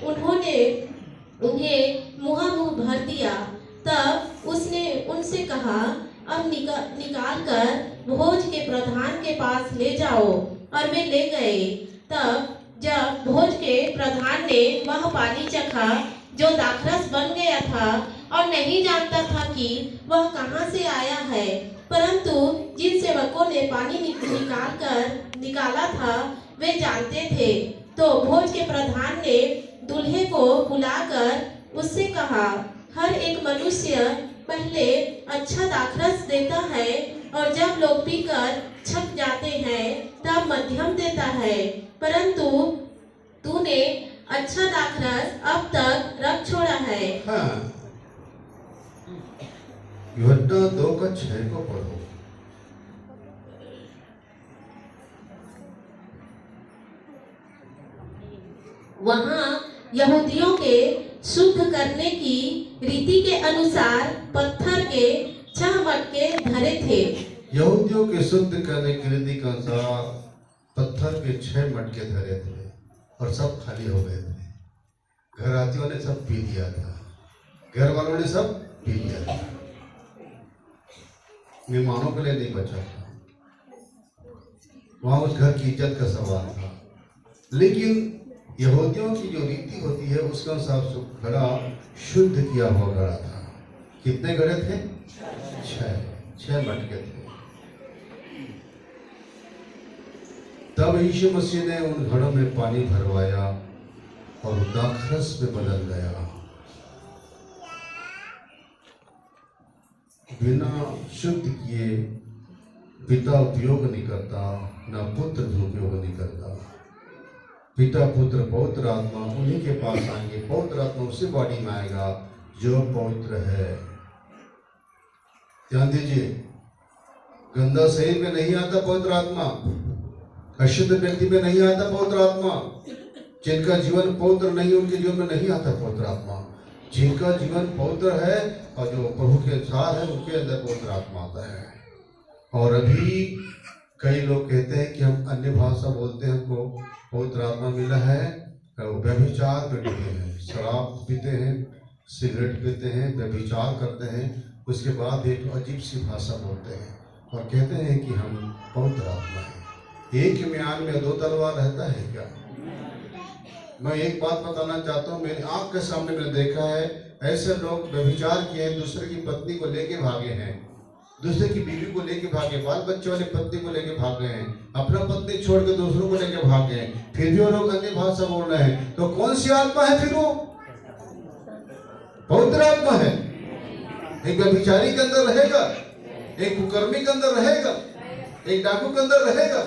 उन्होंने उन्हें मुँह भर दिया। तब उसने उनसे कहा, अब निकाल कर भोज के प्रधान के पास ले जाओ। और वे ले गए। तब जब भोज के प्रधान ने वह पानी चखा जो दाखरस बन गया था और नहीं जानता था कि वह कहाँ से आया है, परंतु जिन सेवकों ने पानी निकाला था वे जानते थे। तो भोज के प्रधान ने दूल्हे को बुलाकर उससे कहा, हर एक मनुष्य पहले अच्छा दाखरस देता है और जब लोग पीकर छक जाते हैं तब मध्यम देता है, परंतु तूने अच्छा दाखरस अब तक रख छोड़ा है। हाँ, यूहन्ना 2:6 को पढ़ो। वहाँ यहूदियों के शुद्ध करने की रीति के अनुसार पत्थर के 6 मटके धरे थे। यहूदियों के शुद्ध करने की रीति के अनुसार पत्थर के 6 मटके धरे थे और सब खाली हो गए थे। घरातियों ने सब पी लिया था, घर वालों ने सब पी लिया था, मेहमानों के लिए नहीं बचा था। वहां उस घर की इज्जत का सवाल था। लेकिन यहूदियों की जो रीति होती है उसके अनुसार घड़ा शुद्ध किया हुआ घड़ा था। कितने घड़े थे? 6 मटके थे। तब यीशु मसीह ने उन घड़ों में पानी भरवाया और दाखरस में बदल गया। बिना शुद्ध किए पिता उपयोग नहीं करता, ना पुत्र भी उपयोग नहीं करता। पिता पुत्र पवित्र आत्मा उन्हीं के पास आएंगे। पवित्र आत्मा उसी बॉडी में आएगा जो पवित्र है। ध्यान दीजिए, गंदा शरीर में नहीं आता पवित्र आत्मा, अशुद्ध व्यक्ति में नहीं आता पवित्र आत्मा। जिनका जीवन पवित्र नहीं उनके जीवन में नहीं आता पवित्र आत्मा। जिनका जीवन पवित्र है और जो प्रभु के अनुसार है उनके अंदर पवित्र आत्मा आता है। और अभी कई लोग कहते हैं कि हम अन्य भाषा बोलते हैं, हमको पवित्र आत्मा मिला है। व्यभिचार में डूबे हैं, शराब पीते हैं, सिगरेट पीते हैं, व्यभिचार करते हैं, उसके बाद एक अजीब सी भाषा बोलते हैं और कहते हैं कि हम पवित्र आत्मा है। एक म्यान में 2 तलवार रहता है क्या? मैं एक बात बताना चाहता हूँ, मेरी आंख के सामने मैंने देखा है ऐसे लोग व्यभिचार किए हैं, दूसरे की पत्नी को लेके भागे हैं, दूसरे की बीवी को लेके भागे, बाल बच्चे वाली पत्नी को लेके भाग गए हैं, अपना पत्नी छोड़ के दूसरों को लेके भाग गए, फिर भी वो लोग अन्य भाषा बोल रहे हैं। तो कौन सी आत्मा है फिर? वो पवित्र आत्मा है। एक व्यभिचारी के अंदर रहेगा, एक कुकर्मी के अंदर रहेगा, एक डाकू के अंदर रहेगा।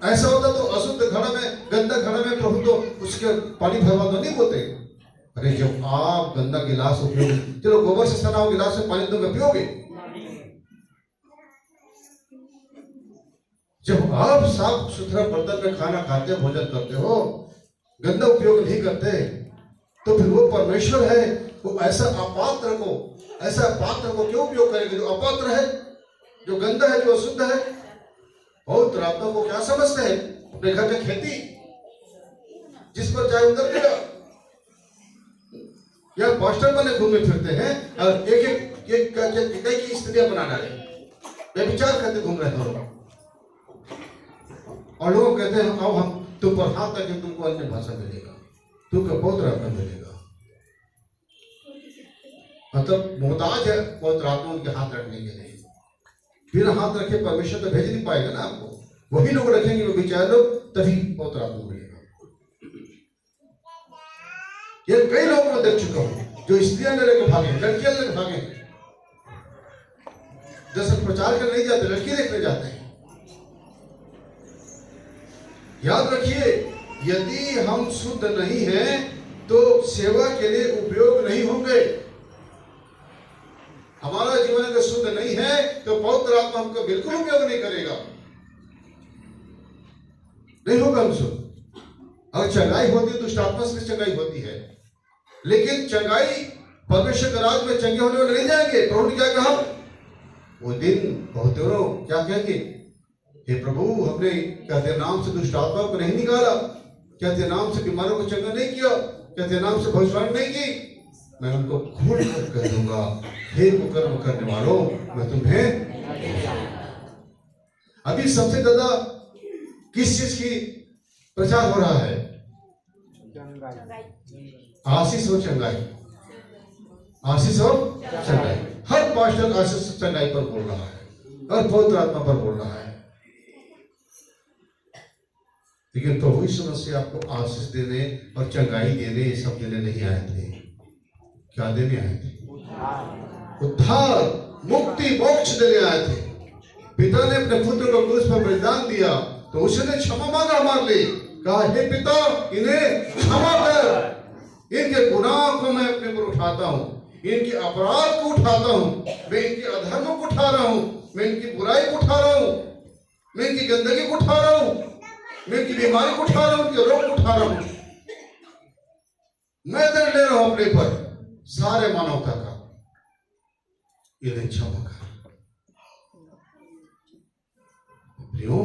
ऐसा होता तो अशुद्ध घड़ा में, गंदा घड़ा में प्रभु तो उसके पानी भरवा तो नहीं बोलते। अरे जब आप गंदा गिलास उपयोग, चलो गोबर से सना हुआ गिलास में पानी दूंगा, पियोगे? जब आप साफ सुथरा बर्तन में खाना खाते हो, भोजन करते हो, गंदा उपयोग नहीं करते, तो फिर वो परमेश्वर है, वो ऐसा अपात्र को क्यों उपयोग करेंगे? जो अपात्र है, जो गंदा है, जो अशुद्ध है। पवित्र आत्मा को क्या समझते हैं? अपने घर में खेती, जिस पर चाहे उतर देगा। या मास्टर बने घूमे फिरते हैं और एक की स्त्रियां बना डाले, व्यभिचार करते घूम रहे हैं और लोग कहते हैं आओ हम तुम पर हाथ रखें, तुमको अन्य भाषा मिलेगा, तुमको पवित्र आत्मा मिलेगा। मतलब मोहताज है पवित्र आत्मा उनके हाथ रखने के लिए। बिना हाथ रखे परमेश्वर तो भेज नहीं पाएगा ना आपको। वही लोग रखेंगे, वो विचार लोग, तभी पवित्र आत्मा मिलेगा। ये कई लोगों को देख चुका हूं जो स्त्रियां लेके भागे, लड़कियां लेके भागे। दरअसल प्रचार करने नहीं जाते, लड़की देखने जाते हैं। याद रखिए, यदि हम शुद्ध नहीं हैं तो सेवा के लिए उपयोग नहीं होंगे। हमारा जीवन अगर शुद्ध नहीं है तो पवित्र आत्मा हमको बिल्कुल उपयोग नहीं करेगा, नहीं होगा हम शुद्ध। अगर चंगाई होती है, दुष्ट आत्मा से चंगाई होती है, लेकिन चंगाई परमेश्वर के राज में चंगे होने वाले नहीं जाएंगे। प्रभु ने क्या कहा? वो दिन बहुत क्या कहेंगे? हे प्रभु, हमने क्या तेरे नाम से दुष्ट आत्माओं को नहीं निकाला, क्या तेरे नाम से बीमारों को चंगा नहीं किया? क्या तेरे नाम से भविष्यवाणी नहीं की? मैं उनको खोल कर कह दूंगा, हे कुकर्म करने वालों, मैं तुम्हें। अभी सबसे ज्यादा किस चीज की प्रचार हो रहा है? आशीष और चंगाई, आशीष और चंगाई। हर पास्टर आशीष चंगाई पर बोल रहा है, हर पवित्र आत्मा पर बोल रहा है। लेकिन प्रभु यीशु मसीह आपको आशीष देने और चंगाई देने, ये सब देने नहीं आए थे। क्या देने आए थे? उद्धार, मुक्ति, मोक्ष देने आए थे। पिता ने अपने पुत्र को क्रूस पर बलिदान दिया तो उसने क्षमा मांगा हमारे लिए। कहा, हे पिता, इन्हें क्षमा कर, इनके गुनाह को मैं अपने पर उठाता हूँ, इनके अपराध को उठाता हूँ, मैं इनके अधर्म को उठा रहा हूँ, मैं इनकी बुराई को उठा रहा हूँ, मैं इनकी गंदगी को उठा रहा हूँ, मैं इनकी बीमारी को उठा रहा हूँ, इनके रोग को उठा रहा हूँ। मैं दंड ले रहा हूँ अपने पर सारे मानवता का। इन्हें क्षमा कर। प्रियो,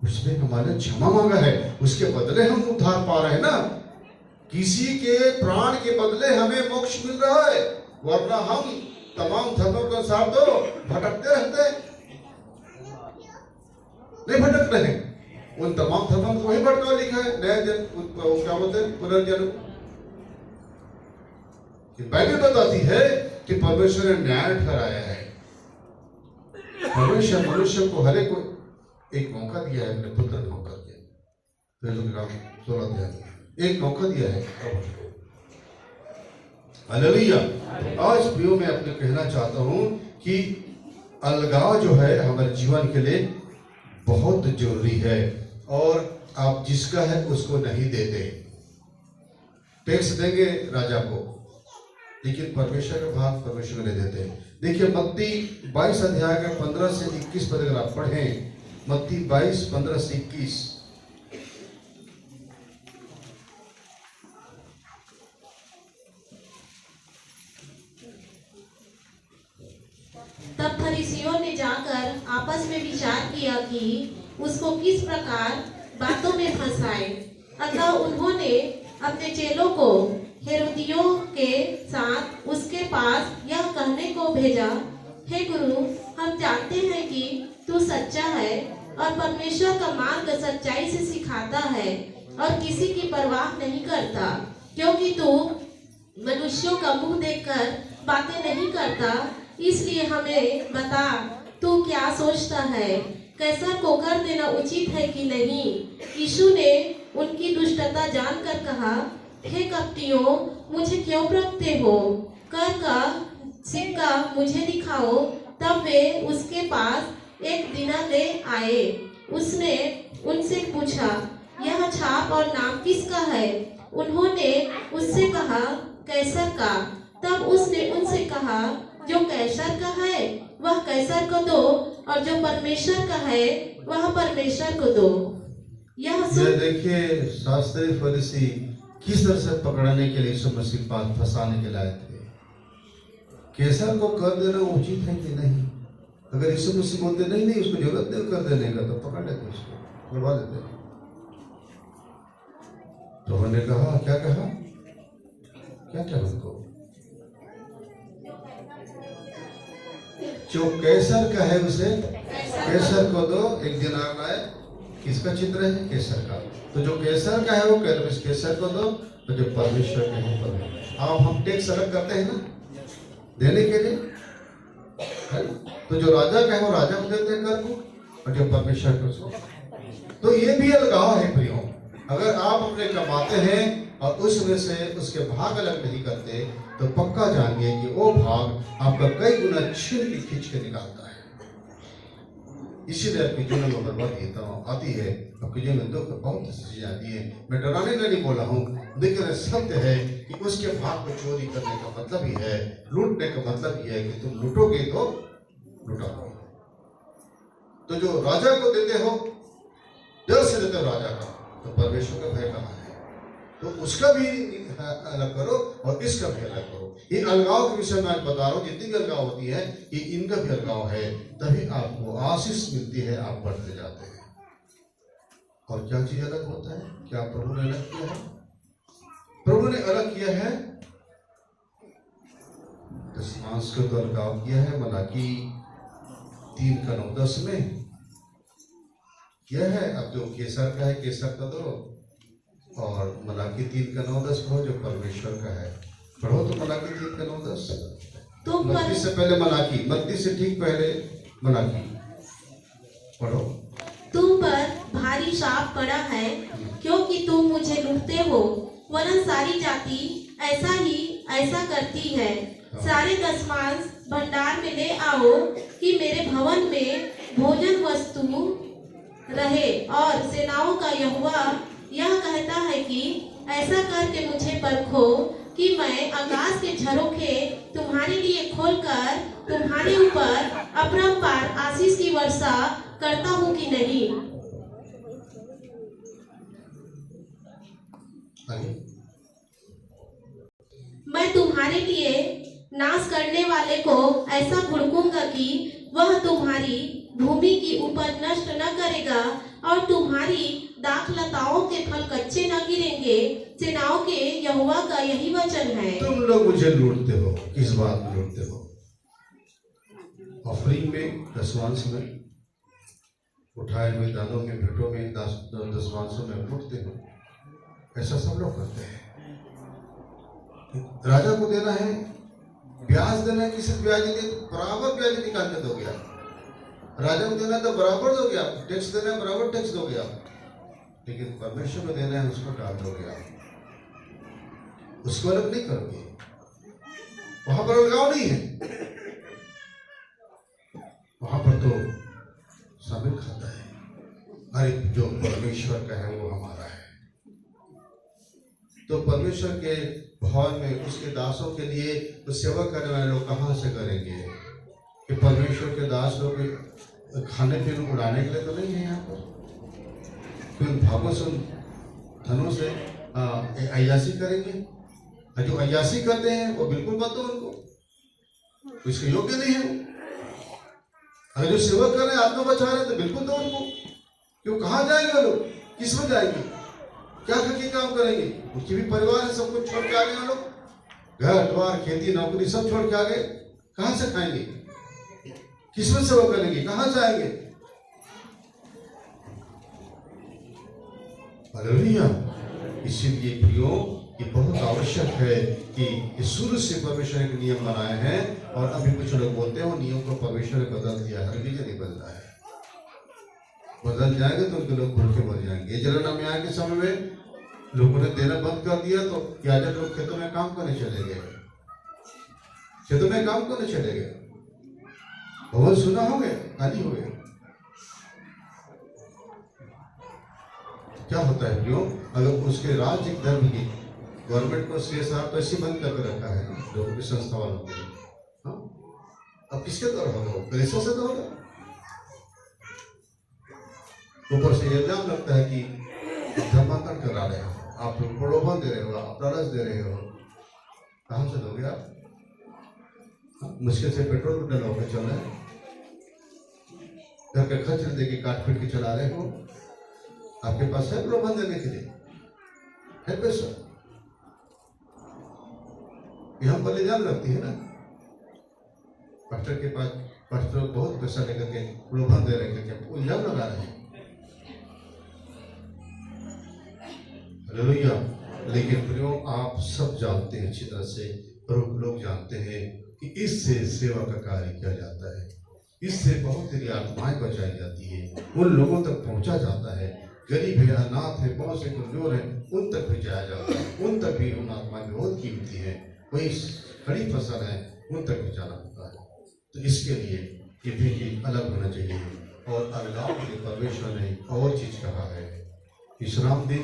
उसने हमारे क्षमा मांगा है, उसके बदले हम उद्धार पा रहे हैं ना। किसी के प्राण के बदले हमें मोक्ष मिल रहा है, वरना हम तमाम धर्मों के अनुसार तो भटकते रहते हैं। नहीं भटक रहे, उन तमाम धर्मों को वही भटका लिखा है, नया जन्म, क्या बोलते हैं, पुनर्जन्म। बाइबल बताती है कि परमेश्वर ने न्याय ठहराया है। परमेश्वर मनुष्य को हर एक को एक मौका दिया है अपने पुत्र को करके। पहले काम 16 अध्याय एक मौका दिया है। हालेलुया। आज प्रियो मैं अपने कहना चाहता हूं कि अलगाव जो है हमारे जीवन के लिए बहुत जरूरी है, और आप जिसका है उसको नहीं देते। टैक्स देंगे राजा को, लेकिन परमेश्वर का भाग परमेश्वर को नहीं देते। देखिए मत्ती 22 अध्याय का 15 से 21 पद अगर आप पढ़ें, मत्ती 22 15 से 21। तब फरीसियों ने जाकर आपस में विचार किया कि उसको किस प्रकार बातों में फंसाए। अतः उन्होंने अपने चेलों को हेरोदियों के साथ उसके पास यह कहने को भेजा, हे गुरु, हम जानते हैं कि तू सच्चा है और परमेश्वर का मार्ग सच्चाई से सिखाता है और किसी की परवाह नहीं करता, क्योंकि तू मनुष्यों का मुंह देखकर बातें नहीं करता। इसलिए हमें बता, तू क्या सोचता है, कैसर को कर देना उचित है कि नहीं? यीशु ने उनकी दुष्टता जानकर कहा, हे कपटियों, मुझे क्यों परखते हो? कर का सिक्का मुझे दिखाओ। तब वे उसके पास एक दिना ले आए। उसने उनसे पूछा, यह छाप और नाम किसका है? उन्होंने उससे कहा, कैसर का। तब उसने उनसे कहा, जो कैसर का है वह कैसर को दो, और जो परमेश्वर का है वह परमेश्वर को दो। यह देखिए शास्त्री फरीसी किस तरह से पकड़ने के लिए यीशु मसीह पास फंसाने के लाए थे। कैसर को कर देना उचित है कि नहीं? अगर यीशु मसीह बोलते नहीं नहीं उसको जरूरत नहीं कर देने का, तो पकड़ लेते उसको, करवा देते। तो उन्होंने कहा, क्या कहा, क्या क्या उनको, जो कैसर का है उसे कैसर को दो। एक दिनार लाए, किसका चित्र है? कैसर का। तो जो कैसर का है वो कैसर को दो, तो जो परमेश्वर का है परमेश्वर। अब हम टैक्स अलग करते हैं ना देने के लिए, तो जो राजा का है वो राजा को देते हैं कर को, और जो परमेश्वर को उसको। तो ये भी अलगाव है प्रियो। अगर आप अपने कमाते हैं और उसमें से उसके भाग अलग नहीं करते, तो पक्का जानिए कि वो भाग आपका कई गुना छीन के खींच के निकालता है। इसीलिए आपके जीवन में बर्बादी आती है, आपके जीवन में दुख बहुत चीजें आती है। मैं डराने का नहीं बोला हूँ, लेकिन सत्य है कि उसके भाग को चोरी करने का मतलब ही है, लूटने का मतलब ही है कि तुम लूटोगे तो लुटाओगे। तो जो राजा को देते हो, डर से देते हो राजा का, तो परमेश्वर का भय कहाँ है? तो उसका भी अलग करो और इसका भी अलग करो। ये अलगाव के विषय में आज बता रहा हूँ। जितनी भी अलगाव होती है, ये इनका भी अलगाव है, तभी आपको आशीष मिलती है, आप बढ़ते जाते हैं। और क्या चीज अलग होता है? क्या प्रभु ने अलग किया है? प्रभु ने अलग किया है दशमांश को तो अलगाव किया है। मलाकी 3:9-10 में किया है। अब जो केसर का है केसर का दो, और मलाकी 3:9-10 पढ़ो जो परमेश्वर का है। पढ़ो तो मलाकी 3:9-10। तुम पर 32 से पहले मलाकी, 32 से ठीक पहले मलाकी पढ़ो। तुम पर भारी शाप पड़ा है, क्योंकि तुम मुझे लूटते हो, वरन सारी जाति ऐसा करती है। सारे दशमांश भंडार में ले आओ कि मेरे भवन में भोजन वस्तु रहे। और सेनाओं का यहोवा यह कहता है कि ऐसा करके मुझे परखो कि मैं आकाश के झरोखे तुम्हारे लिए खोलकर तुम्हारे ऊपर अपरंपार आशीष की वर्षा करता हूँ कि नहीं। मैं तुम्हारे लिए नाश करने वाले को ऐसा भड़कूंगा कि वह तुम्हारी भूमि की उपज नष्ट न करेगा, और तुम्हारी दाखलताओं के फल कच्चे न गिरेंगे। सेनाओं के यहोवा का यही वचन है। तुम लोग मुझे लूटते हो, किस बात में लूटते हो? ऑफरिंग में, दशमांश में, उठाए हुए दानों में, भेंटों में, दशमांशों में लूटते हो। ऐसा सब लोग करते हैं। राजा को देना है, ब्याज देना है, किसी ब्याज नहीं, बराबर ब्याज निकाल के दोगे आप। राजा को देना है तो बराबर दोगे आप, टैक्स देना है बराबर टैक्स दोगे आप। लेकिन परमेश्वर को देना है उसको डाल दोगे आप, उसको अलग नहीं करोगे। वहां पर अलगाव नहीं है, वहां पर तो शामिल खाता है। अरे जो परमेश्वर का है वो हमारा है। तो परमेश्वर के भवन में उसके दासों के लिए तो सेवा करने वाले लोग कहां से करेंगे? कि परमेश्वर के दास लोग खाने पीने उड़ाने के लिए तो नहीं है यहाँ पर। फिर भागों से धनों से अय्यासी करेंगे। जो अय्यासी करते हैं वो बिल्कुल मत दो उनको, इसके योग्य नहीं है। अगर जो सेवा कर रहे हैं, आत्मा बचा रहे हैं, तो बिल्कुल दो उनको। क्यों? कहाँ जाएंगे वो लोग? किस में जाएंगे? क्या करके काम करेंगे? उनके भी परिवार है, सब कुछ छोड़ के आ गए लोग, घर द्वार खेती नौकरी सब छोड़ के आ गए। कहां से खाएंगे? किसमें सेवा करेंगे? कहां जाएंगे? हालेलुया। इसीलिए प्रियो ये बहुत आवश्यक है कि शुरू से परमेश्वर ने नियम बनाए हैं, और अभी कुछ लोग बोलते हैं वो नियम को परमेश्वर ने बदल दिया। हालेलुया, नहीं बदला है। बदल जाएंगे तो उनके लोग भूखे मर जाएंगे। इजराइल में आए के समय में लोगों ने देना बंद कर दिया, तो याजक लोग खेतों में काम करने चले गए। खेतों में काम करने चले गए, भवन सुना हो गया, खाली हो गया। क्या होता है क्यों? अगर उसके राज्य धर्म की गवर्नमेंट को CSR पैसे बंद करके रखा है लोगों की संस्था वालों के लिए, अब किसके द्वारा होगा? पैसों से तो होगा। ऊपर से इल्जाम लगता है कि धर्मांतरण करा रहे हो, आप प्रलोभन दे रहे हो, आप लालच दे रहे हो। कहां से दोगे आप? मुश्किल से पेट्रोल डलवा के चल रहे हैं, घर के खर्च दे के काट पीट के चला रहे हो। आपके पास है प्रलोभन देने के लिए? है पैसा? यहां पर इल्जाम लगती है ना, पास्टर के पास पास्टर बहुत पैसा लेकर के प्रलोभन दे रहे हैं, इल्जाम लगा रहे हैं। हालेलुया। लेकिन प्रियो आप सब जानते हैं अच्छी तरह से, प्रभु लोग जानते हैं कि इससे सेवा का कार्य किया जाता है। इससे बहुत सारी आत्माएं बचाई जाती है, उन लोगों तक पहुंचा जाता है। गरीब है, अनाथ है, बहुत से कमजोर है, उन तक भी जाया जाता है। उन तक भी उन आत्माएं बहुत कीमती है, वही खड़ी फसल है, उन तक भी जाना होता है। तो इसके लिए ये भी अलग होना चाहिए। और अलगाव के लिए परमेश्वर ने और चीज कहा है, विश्राम दिन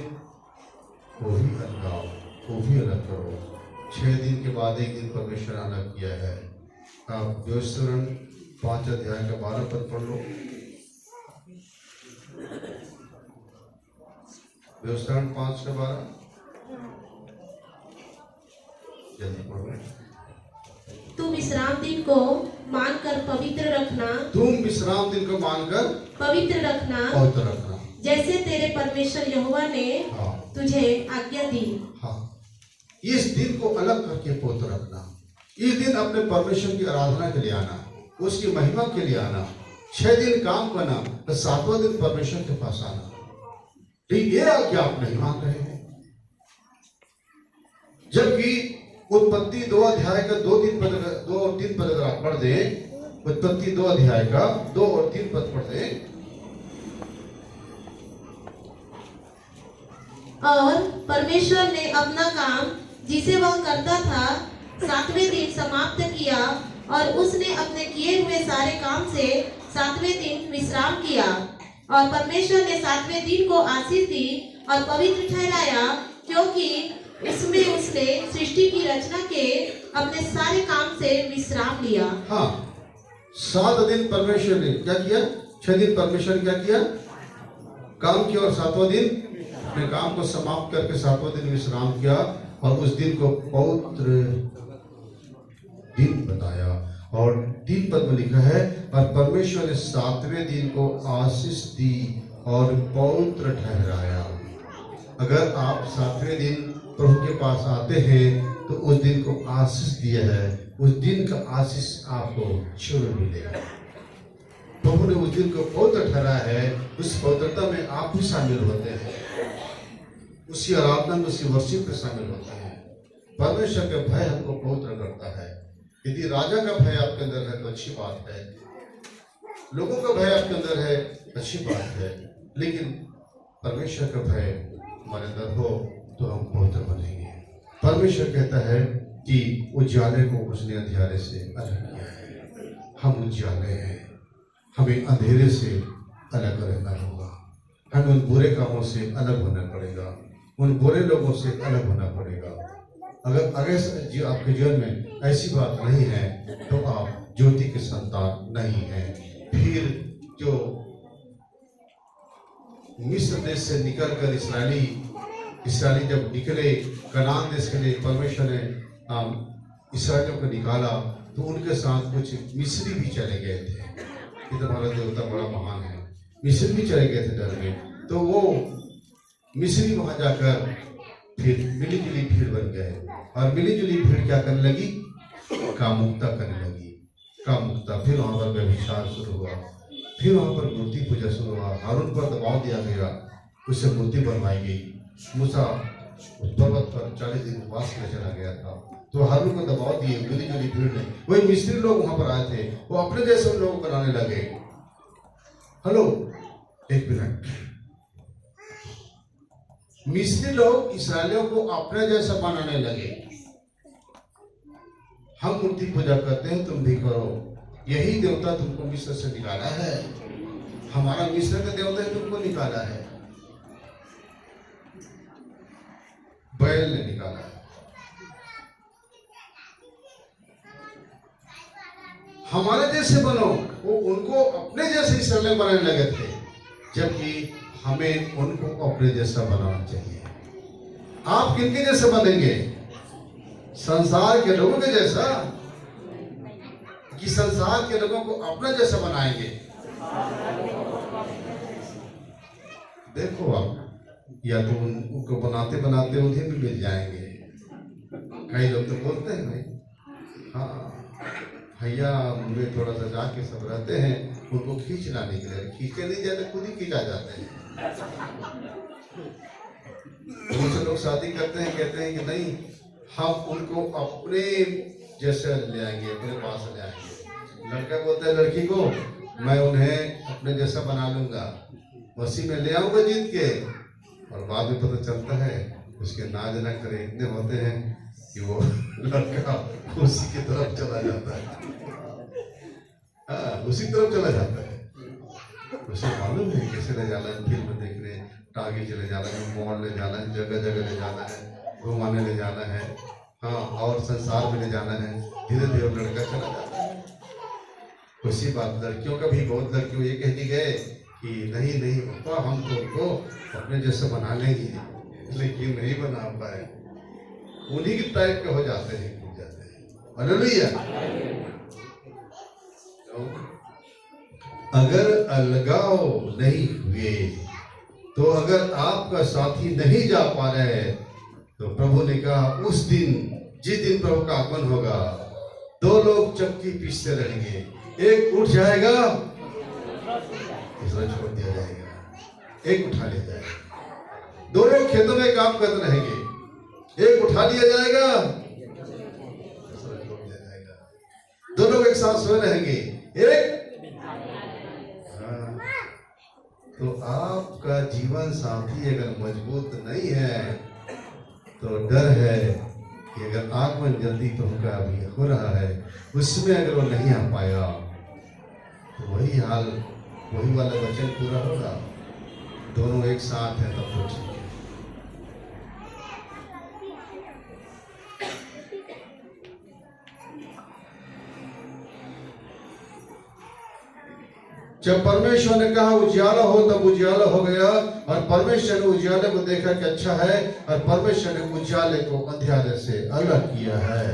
वो भी अलगाव, वो भी अलग करो। 6 दिन के बाद एक दिन परमेश्वर अलग किया है। आप व्यवस्थरण 5 अध्याय का 12 पद पढ़ लो। व्यवस्थरण 5 का 12 जल्दी पढ़ो। तुम विश्राम दिन को मानकर पवित्र रखना। तुम विश्राम दिन को मानकर पवित्र रखना। पवित्र रखना। जैसे तेरे परमेश्वर यहोवा ने हाँ तुझे आज्ञा दी। हाँ, इस दिन को अलग करके पवित्र रखना। इस दिन अपने परमेश्वर की आराधना के लिए आना, उसकी महिमा के लिए आना। 6 दिन काम करना, तो 7वां दिन परमेश्वर के पास आना। ठीक, ये आज्ञा आप नहीं मान रहे हैं। जबकि उत्पत्ति 2 अध्याय का 2 और 3 पद अगर आप पढ़ दें, उत्पत्ति 2 अध्याय का 2 और 3 पद पढ़ दें, और परमेश्वर ने अपना काम जिसे वह करता था 7वें दिन समाप्त किया, और उसने अपने किए हुए सारे काम से 7वें दिन विश्राम किया। और परमेश्वर ने 7वें दिन को आशीष दी और पवित्र ठहराया, क्योंकि उसमें उसने सृष्टि की रचना के अपने सारे काम से विश्राम लिया। हाँ, 7 दिन परमेश्वर ने क्या किया? 6 दिन परमेश्वर ने क्या किया? काम किया, और 7वां दिन अपने काम को समाप्त करके 7वां दिन विश्राम किया, और उस दिन को पवित्र दिन बताया। और 3 पद में लिखा है, और परमेश्वर ने 7वें दिन को आशीष दी और पवित्र ठहराया। अगर आप 7वें दिन प्रभु के पास आते हैं तो उस दिन को आशीष दिया है, उस दिन का आशीष आपको जरूर मिलेगा। प्रभु ने उस दिन को पवित्र ठहराया है, उस पवित्रता में आप भी शामिल होते हैं, उसी आराधना में, उसी वर्शिप में शामिल होते हैं। परमेश्वर का भय हमको पवित्र करता है। यदि राजा का भय आपके अंदर है तो अच्छी बात है, लोगों का भय आपके अंदर है अच्छी बात है, लेकिन परमेश्वर का भय हमारे अंदर हो तो हम पवित्र बनेंगे। परमेश्वर कहता है कि उजाले को उसने अंधेरे से अलग किया है। हम उजाले हैं, हमें अंधेरे से अलग रहना होगा, हमें उन बुरे कामों से अलग होना पड़ेगा, उन बुरे लोगों से अलग होना पड़ेगा। अगर आपके जीवन में ऐसी बात नहीं है तो आप ज्योति के संतान नहीं हैं। फिर जो मिस्र देश से निकलकर इसराइली जब निकले कनान देश के लिए, परमेश्वर ने इसराइलियों को निकाला, तो उनके साथ कुछ मिस्री भी चले गए थे। ये तो हमारा देवता बड़ा महान है। मिस्री भी चले गए थे डर में, तो वो मिस्री वहां जाकर फिर मिली जुली भीड़ बन गए, और मिली जुली भीड़ क्या करने लगी? कामुकता करने लगी, कामुकता। फिर वहां पर व्यभिचार शुरू हुआ, फिर वहां पर मूर्ति पूजा शुरू हुआ। हारून पर दबाव दिया गया, उससे मूर्ति बनवाई गई। मूसा उस पर्वत पर 40 दिन उपवास में चला गया था, तो हारून को दबाव दिए मिली जुली भीड़ ने। वही मिस्री लोग वहां पर आए थे, वो अपने जैसे उन लोगों को बनाने लगे। हेलो, एक मिनट, मिस्री लोग इसराइलियों को अपने जैसा बनाने लगे। हम मूर्ति पूजा करते हैं, तुम भी करो। यही देवता तुमको मिस्र से निकाला है, हमारा मिस्र का देवता ही तुमको निकाला है, बैल ने निकाला है। हमारे जैसे बनो, वो उनको अपने जैसे इसराइली बनाने लगे थे, जबकि हमें उनको अपने जैसा बनाना चाहिए। आप किनके जैसे बनेंगे? संसार के लोगों के जैसा, कि संसार के लोगों को अपना जैसा बनाएंगे? देखो आप, या तो उनको बनाते बनाते उन्हें भी मिल जाएंगे। कई लोग तो बोलते हैं भाई, हाँ भैया मुझे थोड़ा सा जाके सब रहते हैं, उनको खींच लाने के लिए, खींचते नहीं जाते, खुद ही खींचा जाते हैं। बहुत से लोग शादी करते हैं, कहते हैं कि नहीं हम उनको अपने जैसे ले आएंगे, अपने पास ले आएंगे। लड़का बोलता है लड़की को, मैं उन्हें अपने जैसा बना लूंगा, उसी में ले आऊंगा जीत के, और बाद में पता चलता है उसके नाज न करे इतने होते हैं कि वो लड़का उसी की तरफ चला जाता है। उसी तरफ चला जाता है। उसे मालूम है कैसे ले जाना है, फिल्म देखने, टागी चले जाना है, मॉल ले जाना है, जगह जगह ले जाना है, घुमाने ले जाना है, हाँ, और संसार में ले जाना है। धीरे धीरे लड़का चला जाता है। उसी बात लड़कियों का भी, बहुत लड़कियों ये कहती गए कि नहीं नहीं पापा, हम तो उनको अपने जैसे बना लेंगे, लेकिन नहीं बना पाए, उन्हीं की टाइप के हो जाते हैं, खुद जाते हैं। हालेलुया। अगर अलगाव नहीं हुए तो अगर आपका साथी नहीं जा पा रहे हैं तो प्रभु ने कहा उस दिन, जिस दिन प्रभु का आगमन होगा, दो लोग चक्की पीसते रहेंगे, एक उठ जाएगा, दूसरा छोड़ दिया जाएगा, एक उठा लिया जाएगा। दो लोग खेतों में काम करते रहेंगे, एक उठा लिया जाएगा, दूसरा छोड़ दिया जाएगा। दो लोग एक साथ सोए रहेंगे, एक तो आपका जीवन साथी अगर मजबूत नहीं है तो डर है कि अगर आगमन जल्दी प्रभु का अभी हो रहा है, उसमें अगर वो नहीं आ पाया तो वही हाल, वही वाला वचन पूरा होगा, दोनों एक साथ है तब तो ठीक है। जब परमेश्वर ने कहा उजियाला हो तब उजियाला हो गया, और परमेश्वर ने उजियाले को देखा कि अच्छा है, और परमेश्वर ने उजियाले को अंधेरे से अलग किया है।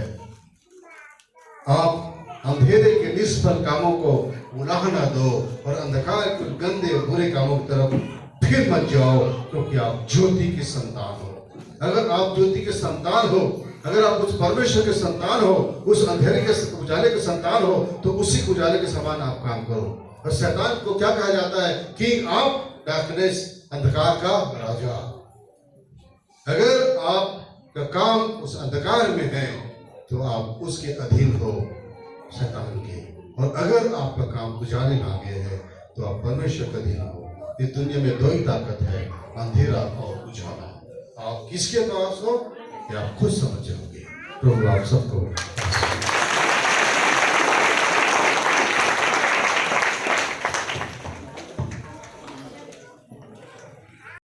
आप अंधेरे के निष्फल कामों को उलाहना दो और अंधकार के गंदे और बुरे कामों की तरफ फिर मत जाओ, क्योंकि आप ज्योति की संतान हो। अगर आप ज्योति के संतान हो, अगर आप उस परमेश्वर के संतान हो, उस अंधेरे के उजाले के संतान हो, तो उसी उजाले के समान आप काम करो। और शैतान को क्या कहा जाता है? किंग ऑफ डार्कनेस, अंधकार का राजा। अगर आपका काम उस अंधकार में है तो आप उसके अधीन हो, शैतान के। और अगर आपका काम उजाले में आगे है तो आप परमेश्वर के अधीन हो। इस दुनिया में दो ही ताकत है, अंधेरा और उजाला। आप किसके पास हो ये आप खुद समझ जाओगे। प्रभु आप सबको